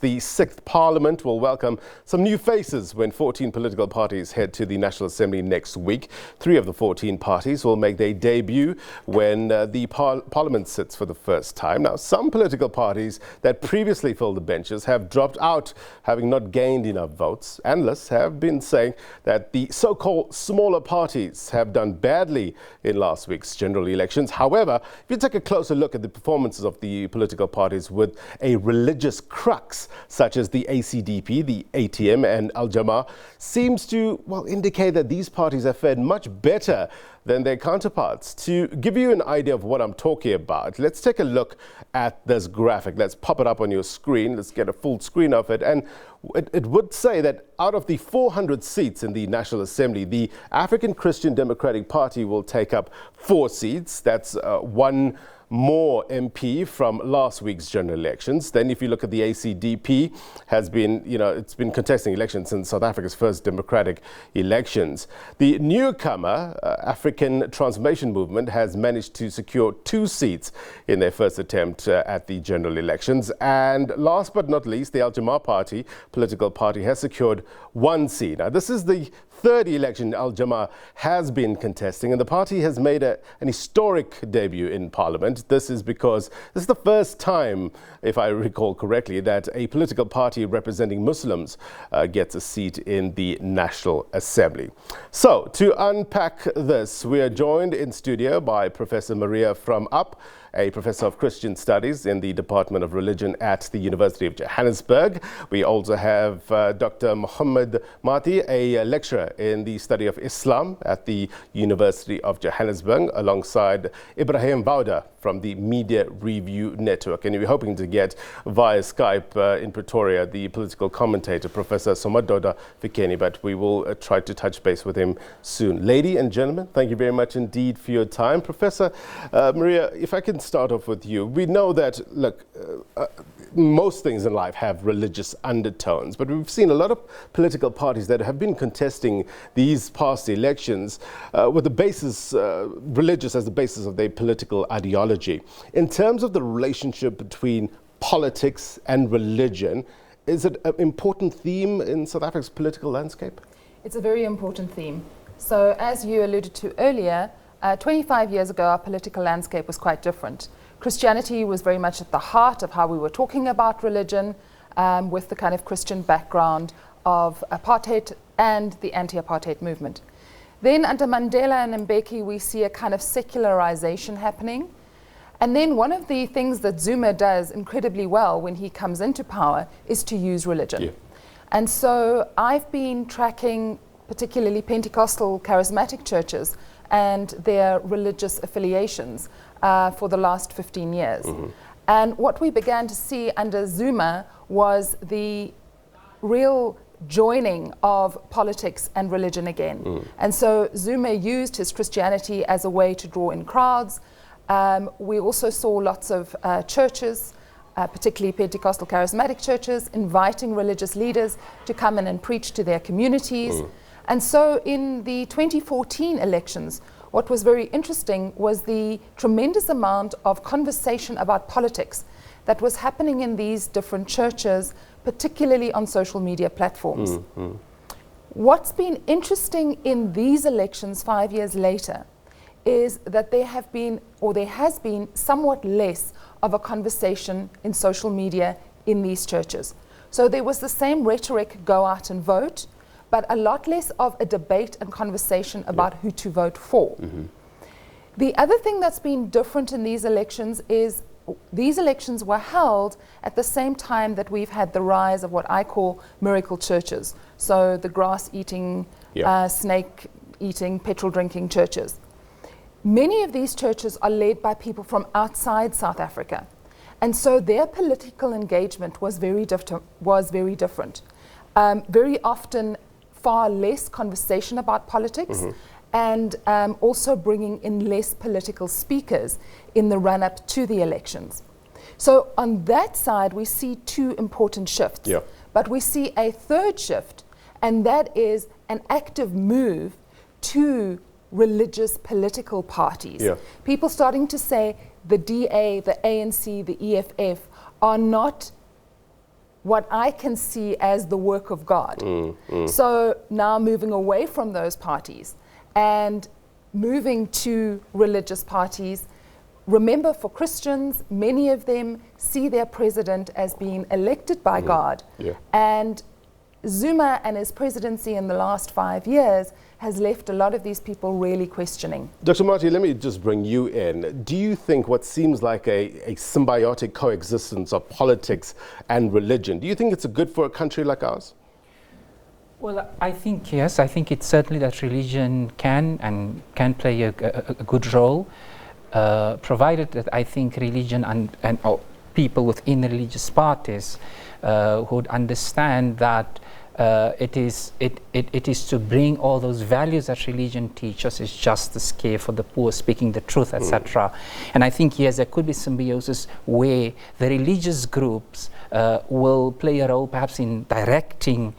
The 6th Parliament will welcome some new faces when 14 political parties head to the National Assembly next week. 3 of the 14 parties will make their debut when the Parliament sits for the first time. Now, some political parties that previously filled the benches have dropped out, having not gained enough votes. Analysts have been saying that the so-called smaller parties have done badly in last week's general elections. However, if you take a closer look at the performances of the political parties with a religious crux, such as the ACDP, the ATM and AL JAMA-AH, seems to, indicate that these parties have fared much better than their counterparts. To give you an idea of what I'm talking about, let's take a look at this graphic. Let's pop it up on your screen. Let's get a full screen of it. And it would say that out of the 400 seats in the National Assembly, the African Christian Democratic Party will take up 4 seats. That's one more MP from last week's general elections. Then if you look at the ACDP, has been, it's been contesting elections since South Africa's first democratic elections. The newcomer, African Transformation Movement, has managed to secure 2 seats in their first attempt at the general elections. And last but not least, the AL JAMA-AH political party, has secured 1 seat. Now, this is the 3rd election AL JAMA-AH has been contesting, and the party has made an historic debut in Parliament. This is because this is the first time, if I recall correctly, that a political party representing Muslims gets a seat in the National Assembly. So, to unpack this, we are joined in studio by Professor Maria from UP, a professor of Christian Studies in the Department of Religion at the University of Johannesburg. We also have Dr. Mohammed Mati, a lecturer in the study of Islam at the University of Johannesburg, alongside Ibrahim Bauda from the Media Review Network. And we're hoping to get via Skype in Pretoria the political commentator, Professor Somadoda Fikeni, but we will try to touch base with him soon. Ladies and gentlemen, thank you very much indeed for your time. Professor Maria, if I can start off with you. We know that, look, most things in life have religious undertones, but we've seen a lot of political parties that have been contesting these past elections with the basis, religious as the basis of their political ideology. In terms of the relationship between politics and religion, is it an important theme in South Africa's political landscape? It's a very important theme. So, as you alluded to earlier, 25 years ago, our political landscape was quite different. Christianity was very much at the heart of how we were talking about religion, with the kind of Christian background of apartheid and the anti-apartheid movement. Then under Mandela and Mbeki, we see a kind of secularization happening. And then one of the things that Zuma does incredibly well when he comes into power is to use religion. Yeah. And so I've been tracking particularly Pentecostal charismatic churches and their religious affiliations for the last 15 years. Mm-hmm. And what we began to see under Zuma was the real joining of politics and religion again. Mm. And so Zuma used his Christianity as a way to draw in crowds. We also saw lots of churches, particularly Pentecostal charismatic churches, inviting religious leaders to come in and preach to their communities. Mm. And so in the 2014 elections, what was very interesting was the tremendous amount of conversation about politics that was happening in these different churches, particularly on social media platforms. Mm-hmm. What's been interesting in these elections 5 years later is that there has been somewhat less of a conversation in social media in these churches. So there was the same rhetoric, go out and vote, but a lot less of a debate and conversation about who to vote for. Mm-hmm. The other thing that's been different in these elections is these elections were held at the same time that we've had the rise of what I call miracle churches. So the grass-eating, snake-eating, petrol-drinking churches. Many of these churches are led by people from outside South Africa. And so their political engagement was very different. Very often far less conversation about politics, mm-hmm. and also bringing in less political speakers in the run-up to the elections. So on that side, we see 2 important shifts. Yeah. But we see a 3rd shift, and that is an active move to religious political parties. Yeah. People starting to say the DA, the ANC, the EFF are not what I can see as the work of God. So now moving away from those parties and moving to religious parties, remember, for Christians, many of them see their president as being elected by God. And Zuma and his presidency in the last 5 years has left a lot of these people really questioning. Dr. Marty, let me just bring you in. Do you think what seems like a symbiotic coexistence of politics and religion, do you think it's good for a country like ours? Well, I think yes. I think it's certainly that religion can play a good role, provided that I think religion and people within religious parties would understand that it is to bring all those values that religion teaches, is justice, care for the poor, speaking the truth, etc. And I think yes, there could be symbiosis where the religious groups will play a role perhaps in directing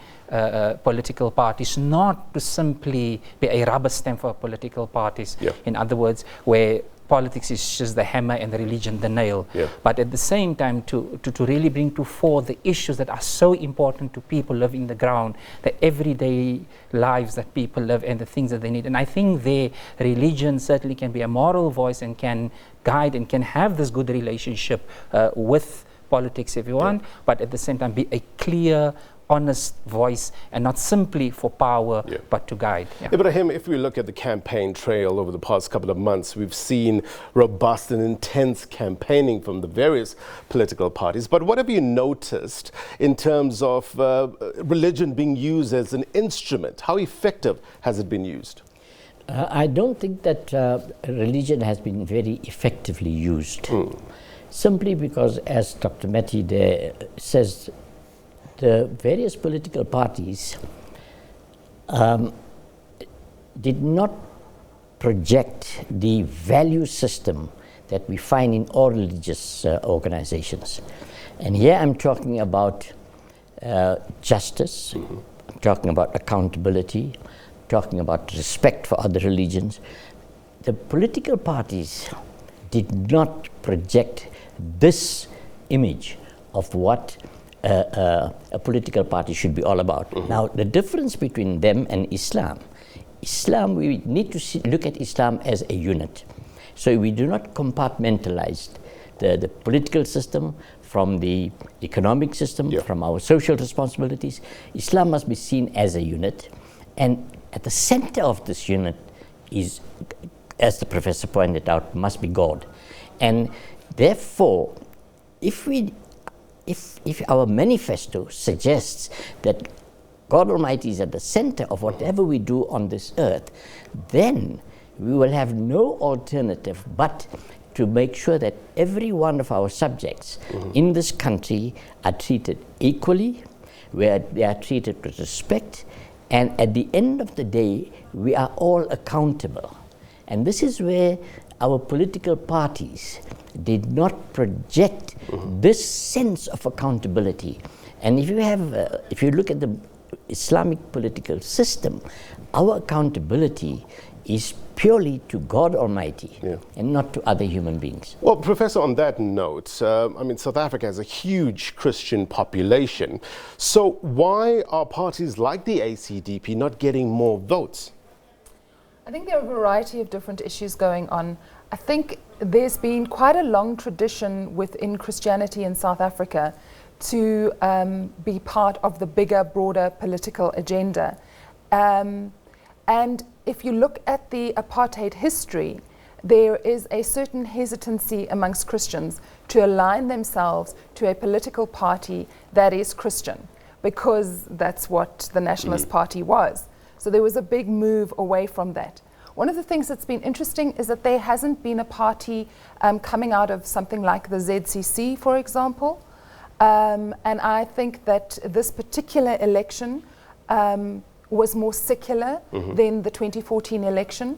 political parties, not to simply be a rubber stamp for political parties. In other words, where politics is just the hammer and the religion the nail. But at the same time, to really bring to fore the issues that are so important to people living the ground, the everyday lives that people live and the things that they need. And I think their religion certainly can be a moral voice and can guide and can have this good relationship with politics, if you want, but at the same time be a clear, honest voice, and not simply for power, but to guide. Ibrahim, if we look at the campaign trail over the past couple of months, we've seen robust and intense campaigning from the various political parties. But what have you noticed in terms of religion being used as an instrument? How effective has it been used? I don't think that religion has been very effectively used. Simply because, as Dr. Mehdi there says, the various political parties did not project the value system that we find in all religious organizations. And here I'm talking about justice, I'm talking about accountability, talking about respect for other religions. The political parties did not project this image of what a political party should be all about. Now, the difference between them and Islam, we need to look at Islam as a unit. So we do not compartmentalize the political system from the economic system, from our social responsibilities. Islam must be seen as a unit, and at the center of this unit is, as the professor pointed out, must be God. And therefore, if our manifesto suggests that God Almighty is at the center of whatever we do on this earth, then we will have no alternative but to make sure that every one of our subjects in this country are treated equally, where they are treated with respect, and at the end of the day, we are all accountable. And this is where our political parties did not project this sense of accountability. And if you look at the Islamic political system, our accountability is purely to God Almighty and not to other human beings. Well, Professor, on that note, I mean, South Africa has a huge Christian population. So why are parties like the ACDP not getting more votes? I think there are a variety of different issues going on. I think there's been quite a long tradition within Christianity in South Africa to be part of the bigger, broader political agenda. And if you look at the apartheid history, there is a certain hesitancy amongst Christians to align themselves to a political party that is Christian, because that's what the Nationalist Party was. So there was a big move away from that. One of the things that's been interesting is that there hasn't been a party coming out of something like the ZCC, for example. And I think that this particular election was more secular than the 2014 election.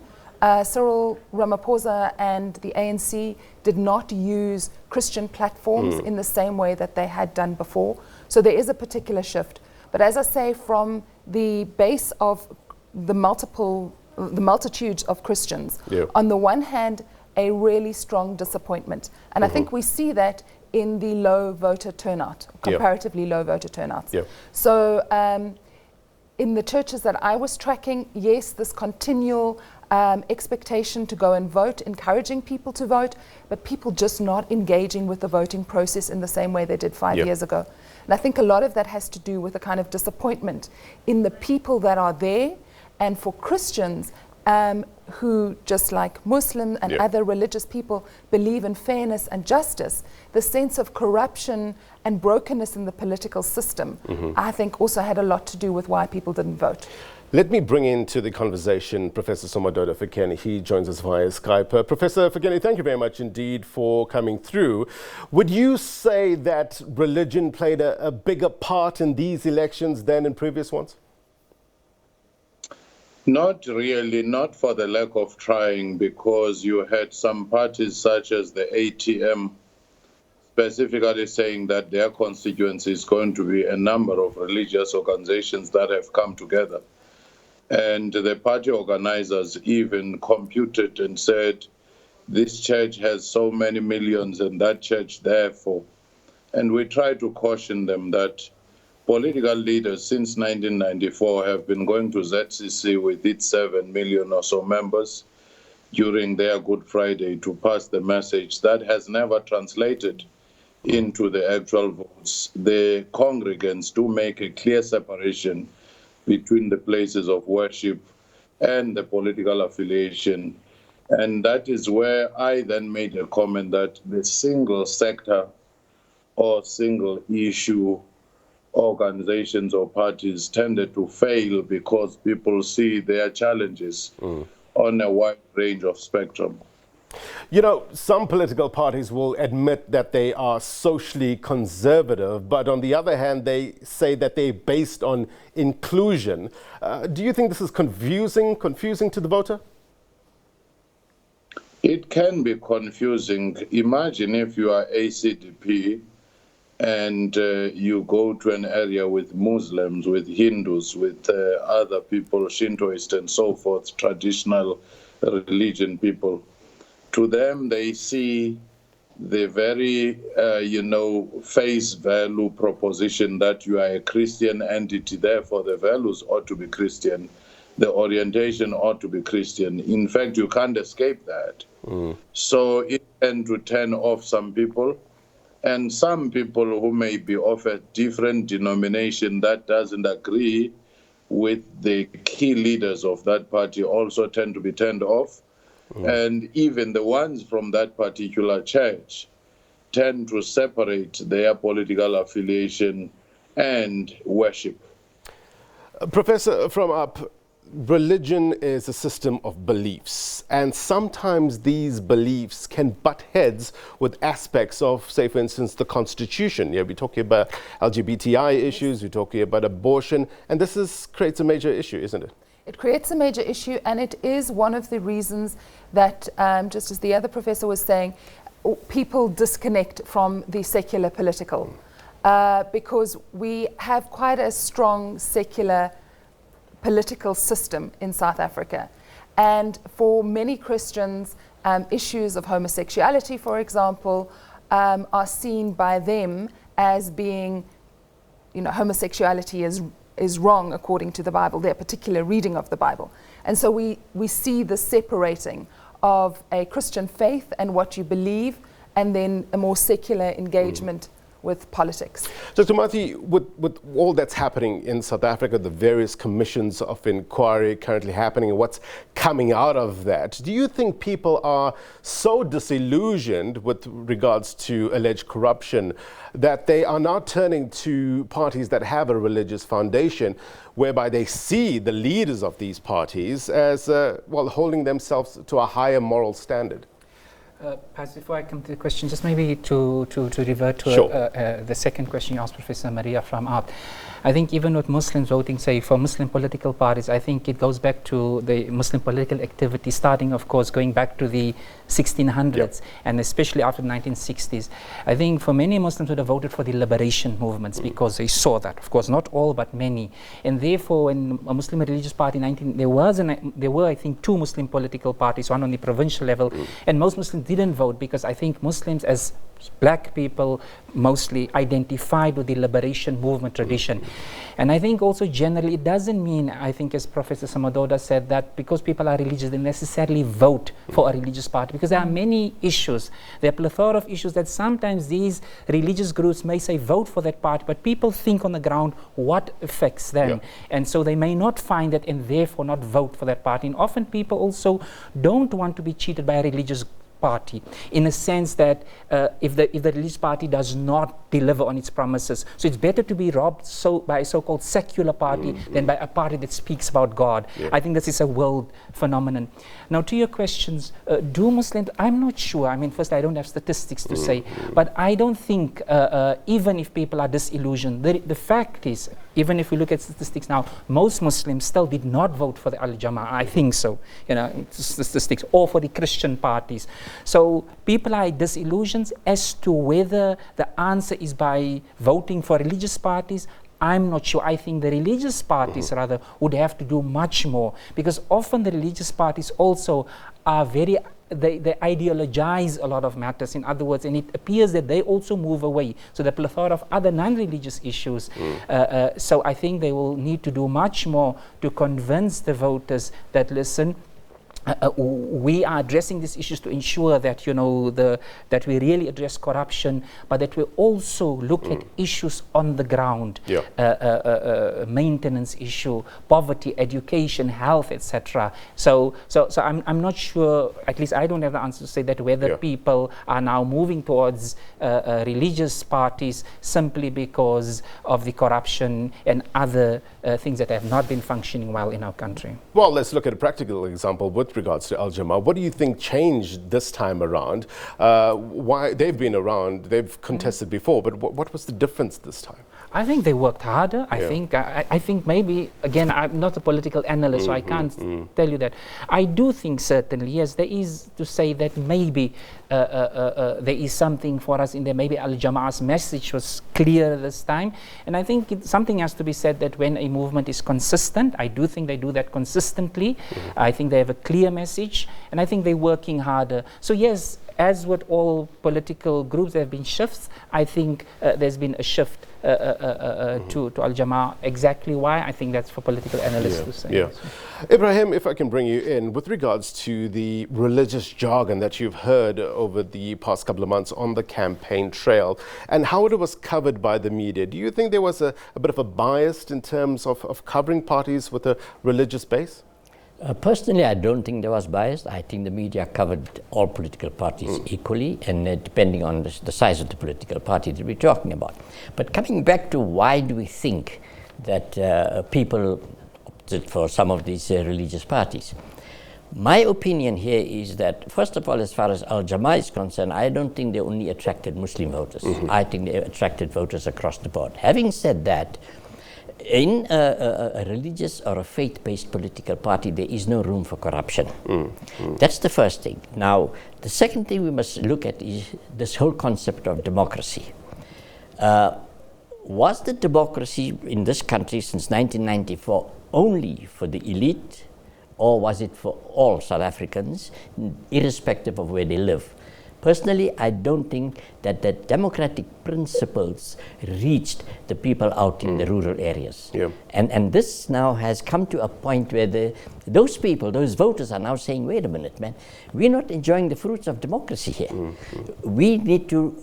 Cyril Ramaphosa and the ANC did not use Christian platforms in the same way that they had done before. So there is a particular shift. But as I say, from the base of the multitudes of Christians, on the one hand, a really strong disappointment. And I think we see that in the low voter turnout, comparatively low voter turnouts. Yeah. So in the churches that I was tracking, yes, this continual expectation to go and vote, encouraging people to vote, but people just not engaging with the voting process in the same way they did 5 years ago. And I think a lot of that has to do with a kind of disappointment in the people that are there, and for Christians who, just like Muslims and other religious people, believe in fairness and justice, the sense of corruption and brokenness in the political system, I think also had a lot to do with why people didn't vote. Let me bring into the conversation Professor Somadoda Fikeni. He joins us via Skype. Professor Fikeni, thank you very much indeed for coming through. Would you say that religion played a bigger part in these elections than in previous ones? Not really, not for the lack of trying, because you had some parties such as the ATM specifically saying that their constituency is going to be a number of religious organizations that have come together. And the party organizers even computed and said, this church has so many millions and that church therefore. And we try to caution them that political leaders since 1994 have been going to ZCC with its 7 million or so members during their Good Friday to pass the message. That has never translated into the actual votes. The congregants do make a clear separation between the places of worship and the political affiliation. And that is where I then made a comment that the single sector or single issue organizations or parties tended to fail because people see their challenges on a wide range of spectrum. You know, some political parties will admit that they are socially conservative, but on the other hand, they say that they're based on inclusion. Do you think this is confusing to the voter? It can be confusing. Imagine if you are ACDP and you go to an area with Muslims, with Hindus, with other people, Shintoist and so forth, traditional religion people. To them, they see the very, face value proposition that you are a Christian entity, therefore the values ought to be Christian, the orientation ought to be Christian. In fact, you can't escape that. So it tends to turn off some people, and some people who may be of a different denomination that doesn't agree with the key leaders of that party also tend to be turned off. And even the ones from that particular church tend to separate their political affiliation and worship. Professor, from up, religion is a system of beliefs, and sometimes these beliefs can butt heads with aspects of, say, for instance, the Constitution. Yeah, we're talking about LGBTI issues, we're talking about abortion, and this creates a major issue, isn't it? It creates a major issue, and it is one of the reasons that, just as the other professor was saying, people disconnect from the secular political, because we have quite a strong secular political system in South Africa. And for many Christians, issues of homosexuality, for example, are seen by them as being, homosexuality is wrong according to the Bible, their particular reading of the Bible. And so we see the separating of a Christian faith and what you believe, and then a more secular engagement with politics. Dr. Mathi, with all that's happening in South Africa, the various commissions of inquiry currently happening and what's coming out of that, do you think people are so disillusioned with regards to alleged corruption that they are now turning to parties that have a religious foundation, whereby they see the leaders of these parties as, holding themselves to a higher moral standard? Perhaps before I come to the question, just maybe to revert to the second question you asked Professor Maria from ART. I think even with Muslims voting, say, for Muslim political parties, I think it goes back to the Muslim political activity starting, of course, going back to the 1600s and especially after the 1960s. I think for many Muslims would have voted for the liberation movements because they saw that, of course, not all, but many. And therefore, when a Muslim religious party, there were, I think, two Muslim political parties, one on the provincial level, and most Muslims didn't vote because I think Muslims as black people mostly identified with the liberation movement tradition. And I think also generally it doesn't mean, I think as Professor Samadoda said, that because people are religious they necessarily vote for a religious party, because there are many issues, there are a plethora of issues that sometimes these religious groups may say vote for that party, but people think on the ground what affects them. And so they may not find that and therefore not vote for that party. And often people also don't want to be cheated by a religious party, in a sense that if the religious party does not deliver on its promises, so it's better to be robbed by a so-called secular party than by a party that speaks about God. I think this is a world phenomenon. Now to your questions, do Muslims, I'm not sure, I mean first I don't have statistics to say, but I don't think even if people are disillusioned, the fact is, even if we look at statistics now, most Muslims still did not vote for the Al Jama-Ah. I think so, you know, statistics, or for the Christian parties. So people are disillusioned as to whether the answer is by voting for religious parties. I'm not sure. I think the religious parties rather would have to do much more, because often the religious parties also are very, they ideologize a lot of matters, in other words, and it appears that they also move away. So the plethora of other non-religious issues. So I think they will need to do much more to convince the voters that, listen, we are addressing these issues to ensure that, you know, that we really address corruption, but that we also look at issues on the ground, maintenance issue, poverty, education, health, etc. So I'm not sure, at least I don't have the answer to say that whether people are now moving towards religious parties simply because of the corruption and other things that have not been functioning well in our country. Well, let's look at a practical example with regards to Al Jama. What do you think changed this time around? Why they've been around, they've contested before, but what was the difference this time? I think they worked harder. I think maybe, again, I'm not a political analyst, so I can't tell you that. I do think certainly, yes, there is to say that maybe there is something for us in there. Maybe Al Jama-Ah's message was clearer this time. And I think something has to be said that when a movement is consistent, I do think they do that consistently. I think they have a clear message, and I think they're working harder. So yes, as with all political groups, there have been shifts. I think there's been a shift to Al Jama-Ah. Exactly why? I think that's for political analysts to say. Ibrahim, if I can bring you in, with regards to the religious jargon that you've heard over the past couple of months on the campaign trail and how it was covered by the media, do you think there was a bit of a bias in terms of covering parties with a religious base? Personally, I don't think there was bias. I think the media covered all political parties equally, and depending on the size of the political party that we're talking about. But coming back to why do we think that people opted for some of these religious parties? My opinion here is that, first of all, as far as Al Jama-Ah is concerned, I don't think they only attracted Muslim voters. I think they attracted voters across the board. Having said that, in a religious or a faith-based political party, there is no room for corruption. That's the first thing. Now, the second thing we must look at is this whole concept of democracy. Was the democracy in this country since 1994 only for the elite, or was it for all South Africans, irrespective of where they live? Personally, I don't think that the democratic principles reached the people out in the rural areas. And this now has come to a point where those people, those voters are now saying, wait a minute, man, we're not enjoying the fruits of democracy here. We need to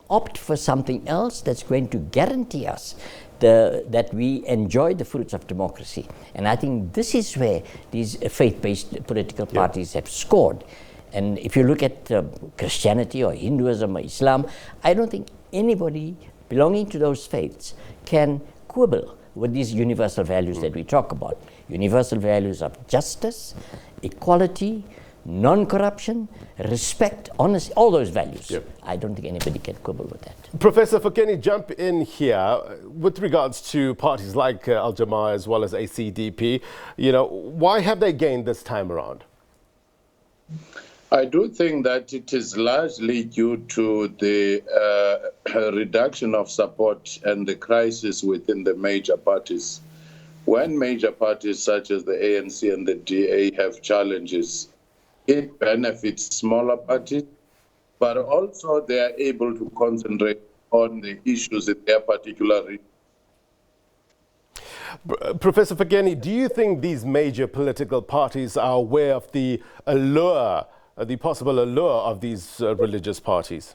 opt for something else that's going to guarantee us that we enjoy the fruits of democracy. And I think this is where these faith-based political parties have scored. And if you look at Christianity or Hinduism or Islam, I don't think anybody belonging to those faiths can quibble with these universal values that we talk about. Universal values of justice, equality, non-corruption, respect, honesty, all those values. I don't think anybody can quibble with that. Professor Fakeni, jump in here with regards to parties like Al Jama-Ah as well as ACDP. You know, why have they gained this time around? I do think that it is largely due to the reduction of support and the crisis within the major parties. When major parties such as the ANC and the DA have challenges, it benefits smaller parties but also they are able to concentrate on the issues in their particular region. Professor Fageni, do you think these major political parties are aware of the allure, the possible allure of these religious parties?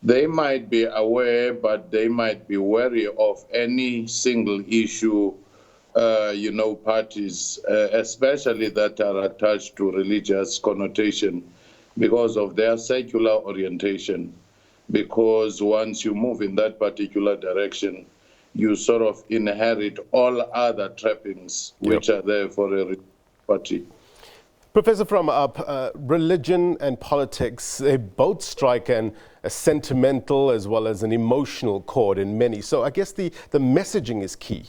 They might be aware, but they might be wary of any single issue, parties, especially that are attached to religious connotation because of their secular orientation. Because once you move in that particular direction, you sort of inherit all other trappings which are there for a party. Professor, from religion and politics, they both strike a sentimental as well as an emotional chord in many. So I guess the messaging is key.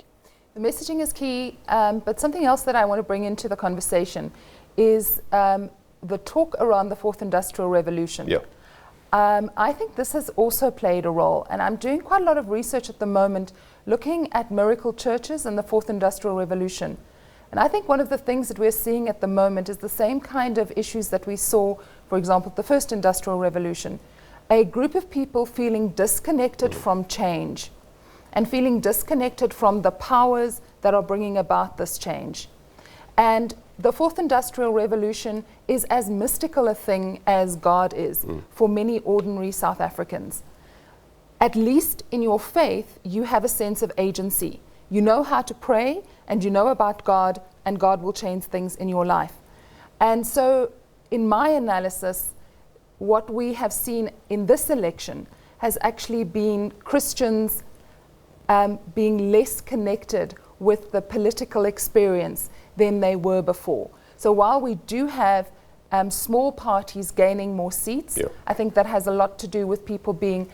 The messaging is key, but something else that I want to bring into the conversation is the talk around the Fourth Industrial Revolution. Yeah. I think this has also played a role, and I'm doing quite a lot of research at the moment looking at miracle churches and the Fourth Industrial Revolution. And I think one of the things that we're seeing at the moment is the same kind of issues that we saw, for example, the First Industrial Revolution. A group of people feeling disconnected from change and feeling disconnected from the powers that are bringing about this change. And the Fourth Industrial Revolution is as mystical a thing as God is for many ordinary South Africans. At least in your faith, you have a sense of agency. You know how to pray, and you know about God, and God will change things in your life. And so, in my analysis, what we have seen in this election has actually been Christians being less connected with the political experience than they were before. So while we do have small parties gaining more seats, I think that has a lot to do with people being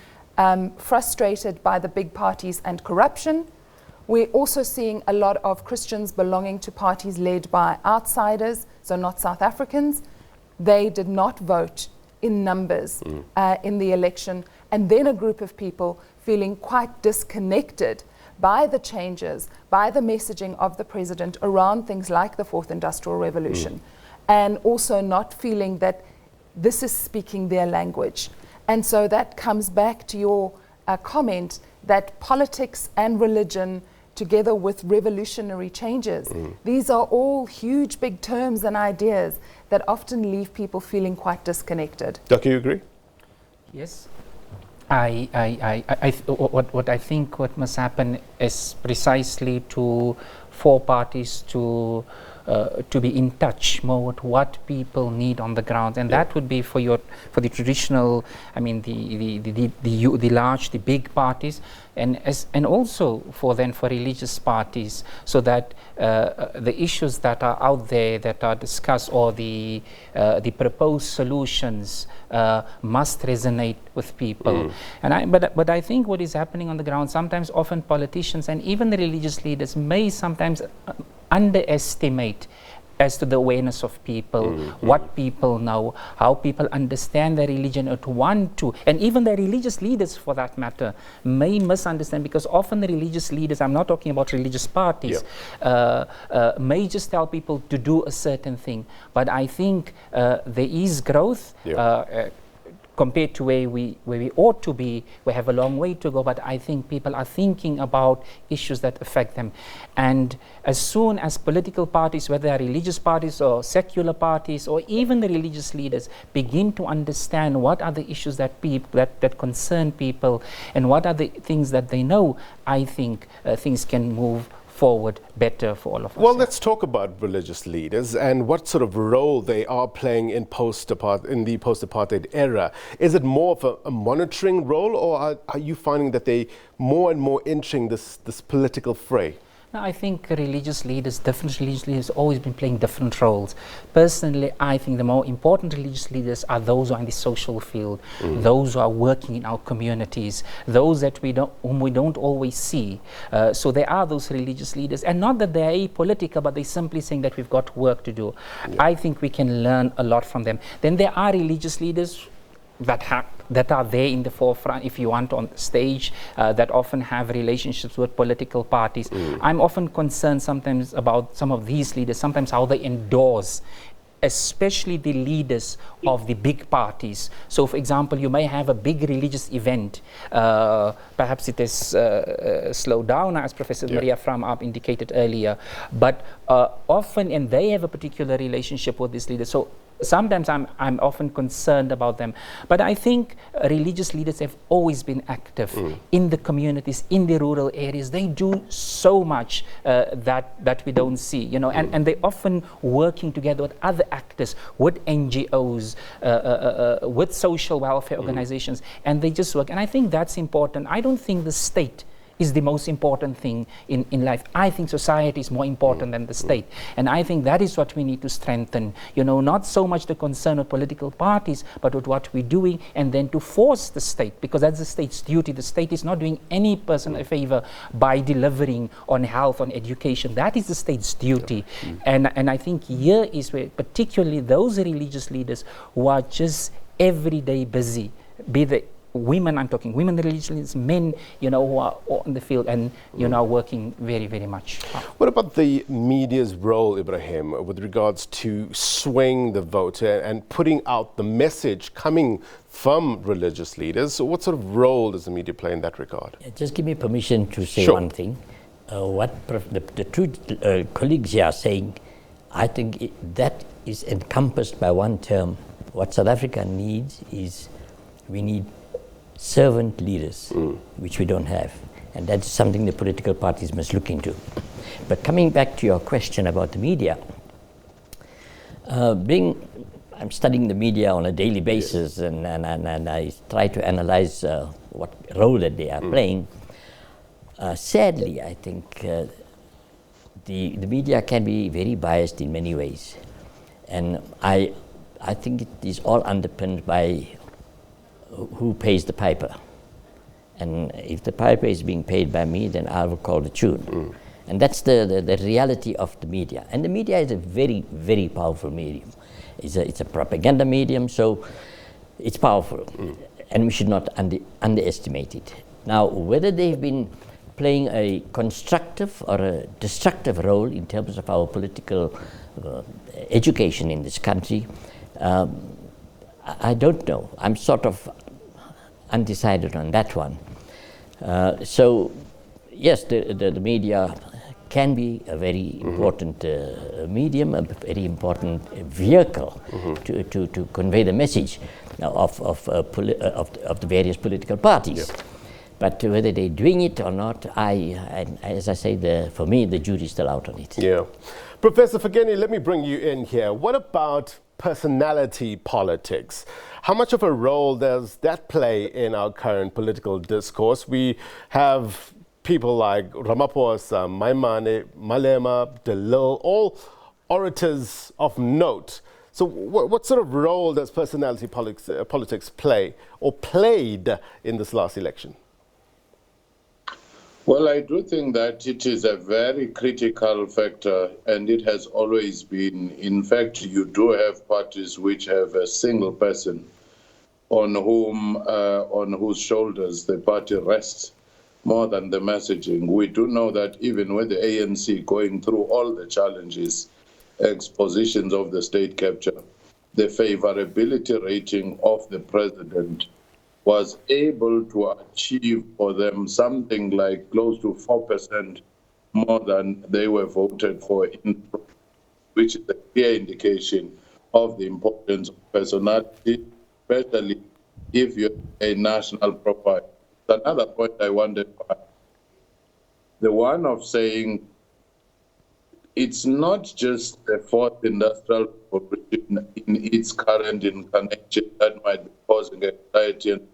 frustrated by the big parties and corruption. We're also seeing a lot of Christians belonging to parties led by outsiders, so not South Africans. They did not vote in numbers in the election, and then a group of people feeling quite disconnected by the changes, by the messaging of the president around things like the Fourth Industrial Revolution, and also not feeling that this is speaking their language. And so that comes back to your comment that politics and religion, together with revolutionary changes, these are all huge, big terms and ideas that often leave people feeling quite disconnected. Doc, you agree? Yes. What I think what must happen is precisely for parties to be in touch more with what people need on the ground, and that would be for the traditional, I mean the large, the big parties, and also for religious parties, so that the issues that are out there that are discussed, or the proposed solutions must resonate with people. But I think what is happening on the ground, sometimes often politicians and even the religious leaders may sometimes underestimate as to the awareness of people, what people know, how people understand their religion or to want to, and even the religious leaders for that matter, may misunderstand, because often the religious leaders, I'm not talking about religious parties, may just tell people to do a certain thing. But I think there is growth compared to where we ought to be. We have a long way to go, but I think people are thinking about issues that affect them. And as soon as political parties, whether they're religious parties or secular parties or even the religious leaders, begin to understand what are the issues that concern people and what are the things that they know, I think things can move forward better for all of us. Well, let's talk about religious leaders and what sort of role they are playing in the post-apartheid era. Is it more of a monitoring role, or are you finding that they more and more entering this political fray? No, I think different religious leaders always been playing different roles. Personally, I think the more important religious leaders are those who are in the social field, those who are working in our communities, those that whom we don't always see. So there are those religious leaders, and not that they are apolitical, but they're simply saying that we've got work to do. I think we can learn a lot from them. Then there are religious leaders that are there in the forefront, if you want, on the stage, that often have relationships with political parties. I'm often concerned sometimes about some of these leaders, sometimes how they endorse especially the leaders of the big parties. So, for example, you may have a big religious event. Perhaps it is slowed down, as Professor Maria Fram indicated earlier. But often, and they have a particular relationship with these leaders. So sometimes I'm often concerned about them. But I think religious leaders have always been active in the communities, in the rural areas. They do so much that we don't see, you know, and they're often working together with other actors, with NGOs, with social welfare organizations, and they just work. And I think that's important. I don't think the state is the most important thing in life. I think society is more important than the state. And I think that is what we need to strengthen. You know, not so much the concern of political parties, but with what we're doing, and then to force the state, because that's the state's duty. The state is not doing any person a favor by delivering on health, on education. That is the state's duty. And I think here is where particularly those religious leaders who are just every day busy, be the women, I'm talking women religious leaders, men, you know, who are on the field and, you know, working very, very much. What about the media's role, Ibrahim, with regards to swaying the vote and putting out the message coming from religious leaders? So what sort of role does the media play in that regard? Just give me permission to say one thing. What the two colleagues here are saying, I think that is encompassed by one term. What South Africa needs is, we need servant leaders, which we don't have. And that's something the political parties must look into. But coming back to your question about the media, I'm studying the media on a daily basis, and I try to analyze what role that they are playing. Sadly, I think the media can be very biased in many ways. And I think it is all underpinned by who pays the piper. And if the piper is being paid by me, then I will call the tune. And that's the reality of the media. And the media is a very, very powerful medium. It's a propaganda medium, so it's powerful. And we should not underestimate it. Now, whether they've been playing a constructive or a destructive role in terms of our political education in this country, I don't know. I'm sort of undecided on that one. So, yes, the media can be a very important medium, a very important vehicle to convey the message of the various political parties. But whether they're doing it or not, as I say, for me, the jury's still out on it. Yeah. Professor Fageni, let me bring you in here. What about personality politics? How much of a role does that play in our current political discourse? We have people like Ramaphosa, Maimane, Malema, De Lille, all orators of note. So what sort of role does personality politics play or played in this last election? Well, I do think that it is a very critical factor, and it has always been. In fact, you do have parties which have a single person on whose shoulders the party rests more than the messaging. We do know that even with the ANC going through all the challenges, expositions of the state capture, the favorability rating of the president was able to achieve for them something like close to 4% more than they were voted for, which is a clear indication of the importance of personality, especially if you're a national profile. Another point I wanted to add, the one of saying it's not just the fourth industrial revolution in its current incarnation that might be causing anxiety and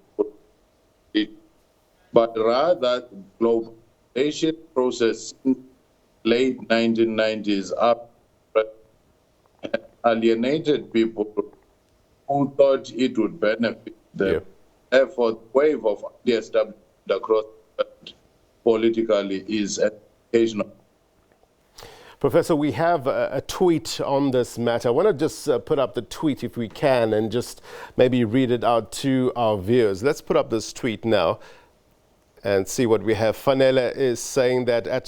but rather globalization process in late 1990s up alienated people who thought it would benefit them. Therefore, the wave of de-establishment across the world politically is occasional. Professor, we have a tweet on this matter. I want to just put up the tweet if we can and just maybe read it out to our viewers. Let's put up this tweet now. and see what we have. Fanele is saying that at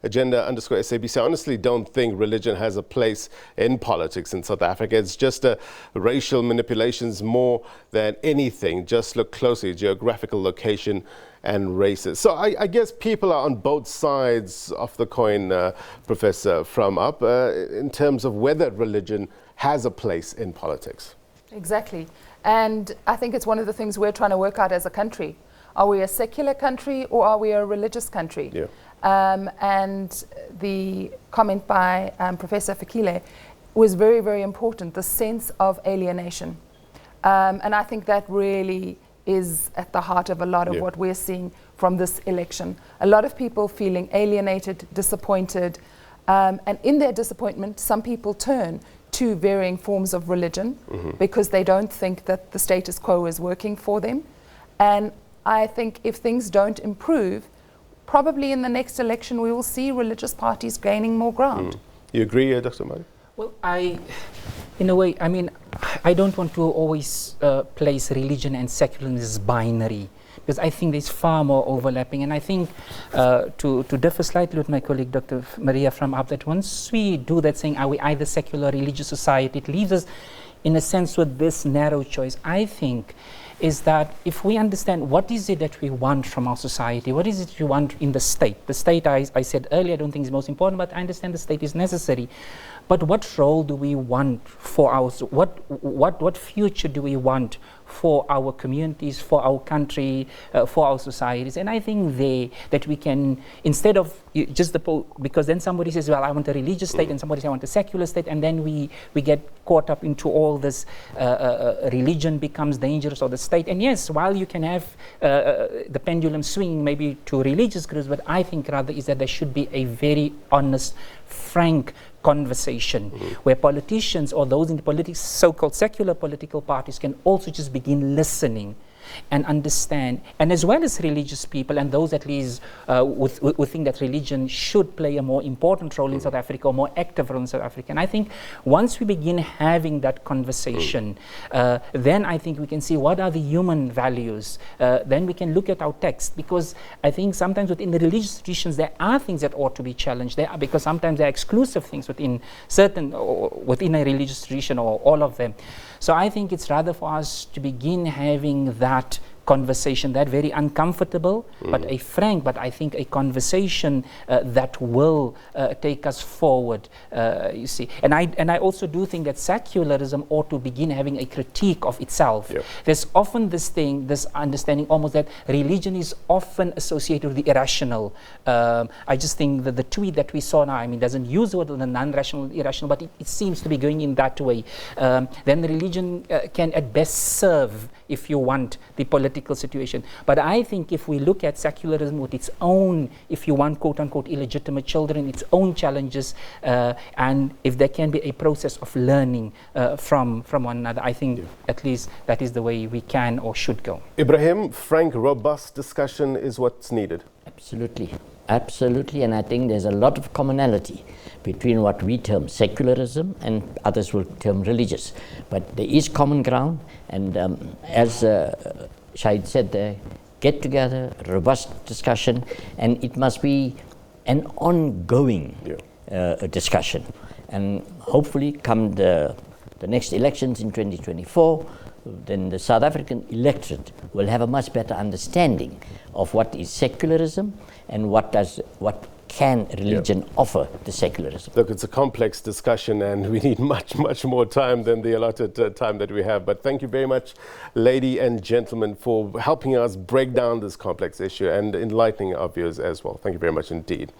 agenda_SABC, I honestly don't think religion has a place in politics in South Africa. It's just racial manipulations more than anything. Just look closely, geographical location and races. So I guess people are on both sides of the coin, Professor, from up, in terms of whether religion has a place in politics. Exactly. And I think it's one of the things we're trying to work out as a country. Are we a secular country or are we a religious country? Yeah. And the comment by Professor Fikile was very, very important, the sense of alienation. And I think that really is at the heart of a lot of what we're seeing from this election. A lot of people feeling alienated, disappointed, and in their disappointment, some people turn to varying forms of religion because they don't think that the status quo is working for them. And I think if things don't improve, probably in the next election we will see religious parties gaining more ground. You agree, Dr. Mali? Well, in a way, I mean, I don't want to always place religion and secularism as binary, because I think there's far more overlapping. And I think to differ slightly with my colleague, Dr. Maria from up, that once we do that, saying, are we either secular or religious society, it leaves us, in a sense, with this narrow choice. I think is that if we understand what is it that we want from our society, what is it we want in the state. The state, I said earlier, I don't think is most important, but I understand the state is necessary. But what role do we want for our, what future do we want for our communities, for our country, for our societies? And I think that we can, instead of just because then somebody says, well, I want a religious state, and somebody says, I want a secular state, and then we get caught up into all this, religion becomes dangerous, or the state. And yes, while you can have the pendulum swinging maybe to religious groups, but I think rather is that there should be a very honest, frank conversation where politicians or those in the so-called secular political parties can also just begin listening and understand, and as well as religious people and those at least who think that religion should play a more important role in South Africa, or more active role in South Africa. And I think once we begin having that conversation, then I think we can see what are the human values. Then we can look at our text, because I think sometimes within the religious traditions there are things that ought to be challenged. There are, because sometimes there are exclusive things within within a religious tradition, or all of them. So I think it's rather for us to begin having that conversation, that very uncomfortable, but a frank, but I think a conversation that will take us forward, you see. And I also do think that secularism ought to begin having a critique of itself. Yep. There's often this understanding almost that religion is often associated with the irrational. I just think that the tweet that we saw now, I mean, doesn't use the word the non-rational, irrational, but it seems to be going in that way. Then the religion can at best serve, if you want, the political situation. But I think if we look at secularism with its own, if you want, quote-unquote, illegitimate children, its own challenges, and if there can be a process of learning from one another, I think at least that is the way we can or should go. Ibrahim, frank, robust discussion is what's needed. Absolutely. Absolutely, and I think there's a lot of commonality between what we term secularism and others will term religious. But there is common ground, and as Shahid said there, get together, robust discussion, and it must be an ongoing discussion. And hopefully come the next elections in 2024, then the South African electorate will have a much better understanding of what is secularism and what can religion offer the secularism. Look, it's a complex discussion and we need much, much more time than the allotted time that we have. But thank you very much, lady and gentlemen, for helping us break down this complex issue and enlightening our viewers as well. Thank you very much indeed.